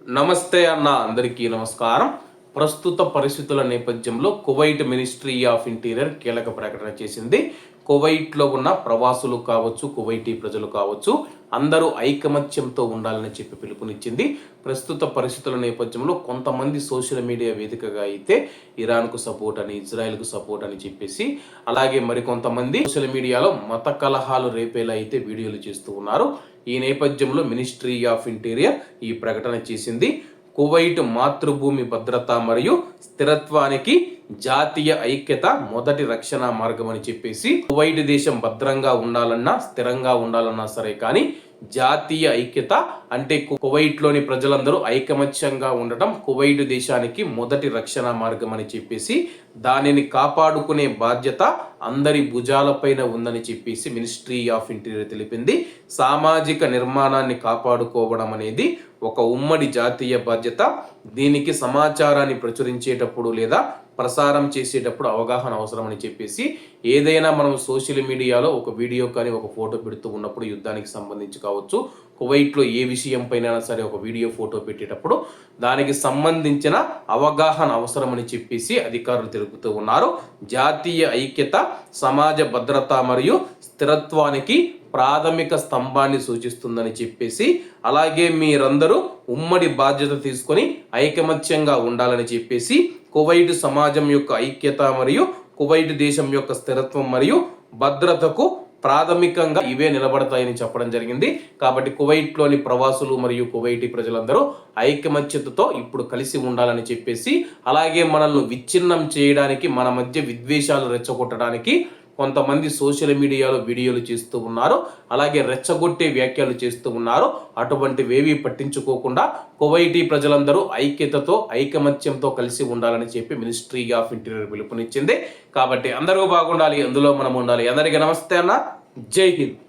నమస్తే అన్న, అందరికీ నమస్కారం. ప్రస్తుత పరిస్థితుల నేపథ్యంలో కువైట్ మినిస్ట్రీ ఆఫ్ ఇంటీరియర్ కీలక ప్రకటన చేసింది. కువైట్లో ఉన్న ప్రవాసులు కావచ్చు, కువైటీ ప్రజలు కావచ్చు, అందరూ ఐకమత్యంతో ఉండాలని చెప్పి పిలుపునిచ్చింది. ప్రస్తుత పరిస్థితుల నేపథ్యంలో కొంతమంది సోషల్ మీడియా వేదికగా అయితే ఇరాన్కు సపోర్ట్ అని, ఇజ్రాయెల్కు సపోర్ట్ అని చెప్పేసి, అలాగే మరికొంతమంది సోషల్ మీడియాలో మత కలహాలు రేపేలా అయితే వీడియోలు చేస్తూ ఉన్నారు. ఈ నేపథ్యంలో మినిస్ట్రీ ఆఫ్ ఇంటీరియర్ ఈ ప్రకటన చేసింది. కువైట్ మాతృభూమి భద్రత మరియు స్థిరత్వానికి జాతీయ ఐక్యత మొదటి రక్షణ మార్గం అని చెప్పేసి, కువైట్ దేశం భద్రంగా ఉండాలన్నా, స్థిరంగా ఉండాలన్నా సరే కానీ జాతీయ ఐక్యత అంటే కువైట్లోని ప్రజలందరూ ఐకమత్యంగా ఉండటం కువైట్ దేశానికి మొదటి రక్షణ మార్గం అని చెప్పేసి, దానిని కాపాడుకునే బాధ్యత అందరి భుజాలపైన ఉందని చెప్పేసి మినిస్ట్రీ ఆఫ్ ఇంటీరియర్ తెలిపింది. సామాజిక నిర్మాణాన్ని కాపాడుకోవడం అనేది ఒక ఉమ్మడి జాతీయ బాధ్యత. దీనికి సమాచారాన్ని ప్రచురించేటప్పుడు లేదా ప్రసారం చేసేటప్పుడు అవగాహన అవసరం అని చెప్పేసి, ఏదైనా మనం సోషల్ మీడియాలో ఒక వీడియో కానీ ఒక ఫోటో పెడుతూ ఉన్నప్పుడు యుద్ధానికి సంబంధించి కావచ్చు, కువైట్లో ఏ విషయం పైన సరే ఒక వీడియో ఫోటో పెట్టేటప్పుడు దానికి సంబంధించిన అవగాహన అవసరమని చెప్పేసి అధికారులు తెలుపుతూ ఉన్నారు. జాతీయ ఐక్యత సమాజ భద్రత మరియు స్థిరత్వానికి ప్రాథమిక స్తంభాన్ని సూచిస్తుందని చెప్పేసి, అలాగే మీరందరూ ఉమ్మడి బాధ్యత తీసుకొని ఐకమత్యంగా ఉండాలని చెప్పేసి, కువైట్ సమాజం యొక్క ఐక్యత మరియు కువైట్ దేశం యొక్క స్థిరత్వం మరియు భద్రతకు ప్రాథమికంగా ఇవే నిలబడతాయని చెప్పడం జరిగింది. కాబట్టి కువైట్లోని ప్రవాసులు మరియు కువైటీ ప్రజలందరూ ఐకమత్యతతో ఇప్పుడు కలిసి ఉండాలని చెప్పేసి, అలాగే మనల్ని విచ్ఛిన్నం చేయడానికి, మన మధ్య విద్వేషాలు రెచ్చగొట్టడానికి కొంతమంది సోషల్ మీడియాలో వీడియోలు చేస్తూ ఉన్నారు, అలాగే రెచ్చగొట్టే వ్యాఖ్యలు చేస్తూ ఉన్నారు. అటువంటివేవి పట్టించుకోకుండా కువైటీ ప్రజలందరూ ఐక్యతతో, ఐకమత్యంతో కలిసి ఉండాలని చెప్పి మినిస్ట్రీ ఆఫ్ ఇంటీరియర్ పిలుపునిచ్చింది. కాబట్టి అందరూ బాగుండాలి, అందులో మనం ఉండాలి. అందరికీ నమస్తే అన్న, జై హింద్.